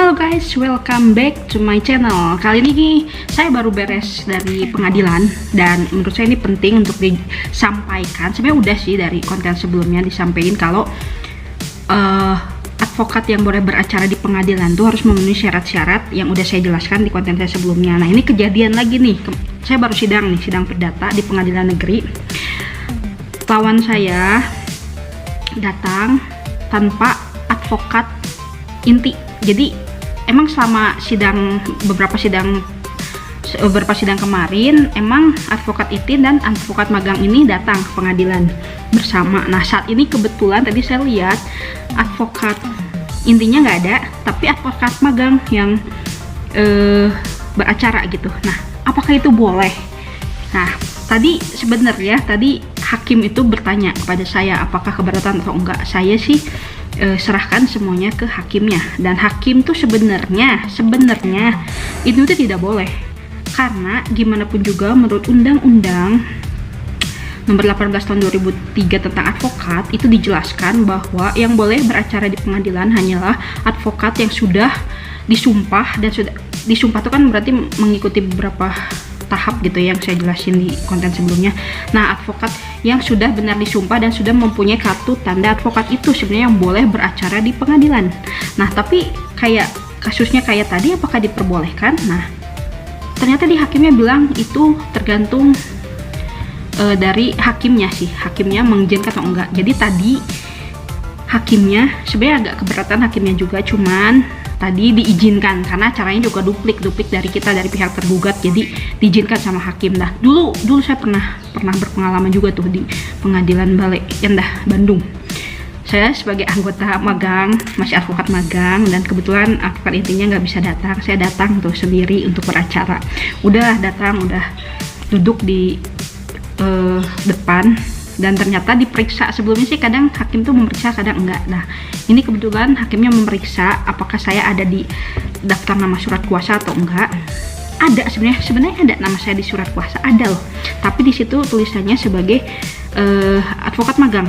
Halo guys, welcome back to my channel. Kali ini saya baru beres dari pengadilan dan menurut saya ini penting untuk disampaikan. Sebenarnya udah sih dari konten sebelumnya disampaikan kalau advokat yang boleh beracara di pengadilan tuh harus memenuhi syarat-syarat yang udah saya jelaskan di konten saya sebelumnya. Nah ini kejadian lagi nih, saya baru sidang perdata di pengadilan negeri. Lawan saya datang tanpa advokat inti. Jadi emang selama beberapa sidang kemarin emang advokat inti dan advokat magang ini datang ke pengadilan bersama. Nah saat ini kebetulan tadi saya lihat advokat intinya nggak ada, tapi advokat magang yang beracara gitu. Nah apakah itu boleh? Nah tadi sebenarnya hakim itu bertanya kepada saya apakah keberatan atau enggak. Saya sih serahkan semuanya ke hakimnya, dan hakim tuh sebenarnya itu tuh tidak boleh, karena gimana pun juga menurut undang-undang nomor 18 tahun 2003 tentang advokat itu dijelaskan bahwa yang boleh beracara di pengadilan hanyalah advokat yang sudah disumpah, dan sudah disumpah itu kan berarti mengikuti beberapa tahap gitu yang saya jelasin di konten sebelumnya. Nah advokat yang sudah benar disumpah dan sudah mempunyai kartu tanda advokat itu sebenarnya yang boleh beracara di pengadilan. Nah tapi kayak kasusnya kayak tadi, apakah diperbolehkan? Nah ternyata di hakimnya bilang itu tergantung dari hakimnya sih, hakimnya mengizinkan atau enggak. Jadi tadi hakimnya sebenarnya agak keberatan, hakimnya juga, cuman tadi diizinkan karena caranya juga duplik dari kita, dari pihak tergugat, jadi diizinkan sama hakim. Nah dulu saya pernah berpengalaman juga tuh di pengadilan Balai Endah Bandung. Saya sebagai anggota magang, masih advokat magang, dan kebetulan advokat intinya nggak bisa datang. Saya datang tuh sendiri untuk beracara. Udah duduk di depan, dan ternyata diperiksa. Sebelumnya sih kadang hakim tuh memeriksa, kadang enggak. Nah ini kebetulan hakimnya memeriksa apakah saya ada di daftar nama surat kuasa atau enggak. Ada, sebenarnya ada nama saya di surat kuasa, ada loh, tapi di situ tulisannya sebagai advokat magang.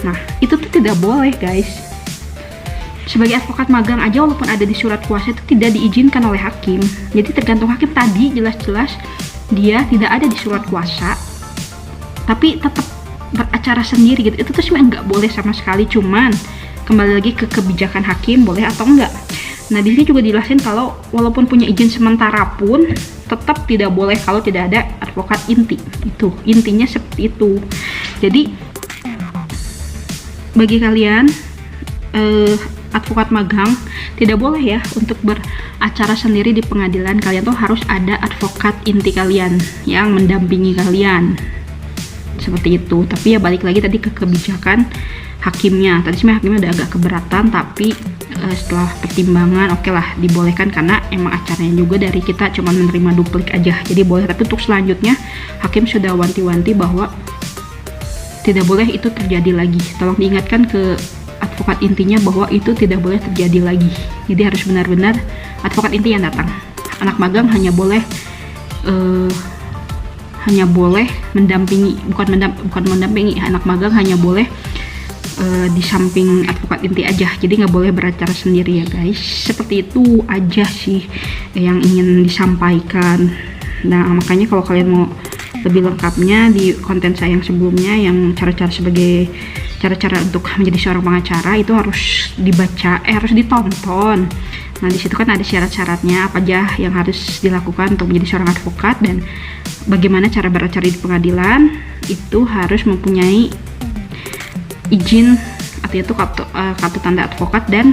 Nah itu tuh tidak boleh guys. Sebagai advokat magang aja walaupun ada di surat kuasa itu tidak diizinkan oleh hakim. Jadi tergantung hakim. Tadi jelas-jelas dia tidak ada di surat kuasa tapi tetap beracara sendiri gitu. Itu tuh sebenarnya nggak boleh sama sekali, cuman kembali lagi ke kebijakan hakim boleh atau enggak. Nah di sini juga dijelasin kalau walaupun punya izin sementara pun tetap tidak boleh kalau tidak ada advokat inti. Itu intinya seperti itu. Jadi bagi kalian advokat magang tidak boleh ya untuk beracara sendiri di pengadilan. Kalian tuh harus ada advokat inti kalian yang mendampingi kalian, seperti itu. Tapi ya balik lagi tadi ke kebijakan hakimnya. Tadi sebenarnya hakimnya udah agak keberatan, tapi setelah pertimbangan oke lah dibolehkan, karena emang acaranya juga dari kita cuma menerima duplik aja, jadi boleh. Tapi untuk selanjutnya hakim sudah wanti-wanti bahwa tidak boleh itu terjadi lagi. Tolong diingatkan ke advokat intinya bahwa itu tidak boleh terjadi lagi. Jadi harus benar-benar advokat inti yang datang. Anak magang hanya boleh mendampingi, bukan mendampingi. Anak magang hanya boleh di samping advokat inti aja, jadi nggak boleh beracara sendiri ya guys. Seperti itu aja sih yang ingin disampaikan. Nah makanya kalau kalian mau lebih lengkapnya di konten saya yang sebelumnya, yang cara-cara untuk menjadi seorang pengacara, itu harus dibaca, harus ditonton. Nah di situ kan ada syarat-syaratnya apa aja yang harus dilakukan untuk menjadi seorang advokat, dan bagaimana cara beracara di pengadilan. Itu harus mempunyai izin, artinya itu kartu tanda advokat, dan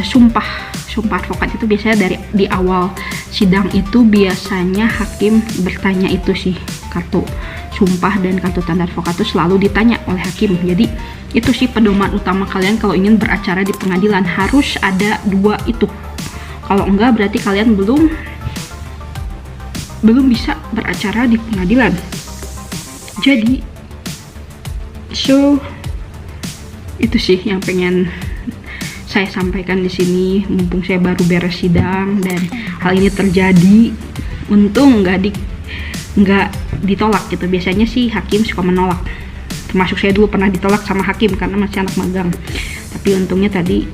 sumpah advokat. Itu biasanya di awal sidang itu biasanya hakim bertanya itu sih, kartu sumpah dan kartu tanda advokat itu selalu ditanya oleh hakim. Jadi itu sih pedoman utama kalian kalau ingin beracara di pengadilan, harus ada dua itu. Kalau enggak berarti kalian belum bisa beracara di pengadilan. Jadi itu sih yang pengen saya sampaikan di sini, mumpung saya baru beres sidang dan hal ini terjadi. Untung nggak ditolak gitu. Biasanya sih hakim suka menolak, termasuk saya dulu pernah ditolak sama hakim karena masih anak magang. Tapi untungnya tadi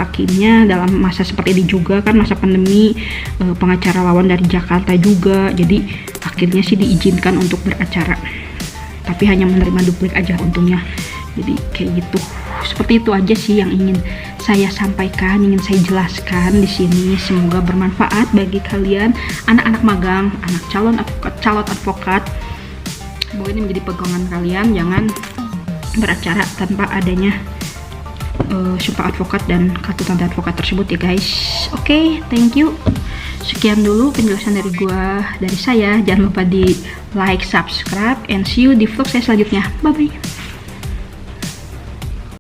hakimnya dalam masa seperti ini juga kan, masa pandemi, pengacara lawan dari Jakarta juga, jadi akhirnya sih diizinkan untuk beracara, tapi hanya menerima duplik aja untungnya. Jadi kayak gitu. Seperti itu aja sih yang ingin saya sampaikan, ingin saya jelaskan di sini. Semoga bermanfaat bagi kalian, anak-anak magang, anak calon advokat. Semoga ini menjadi pegangan kalian, jangan beracara tanpa adanya sumpah advokat dan kartu tanda advokat tersebut ya guys. Oke, thank you. Sekian dulu penjelasan dari saya. Jangan lupa di like, subscribe, and see you di vlog saya selanjutnya. Bye bye.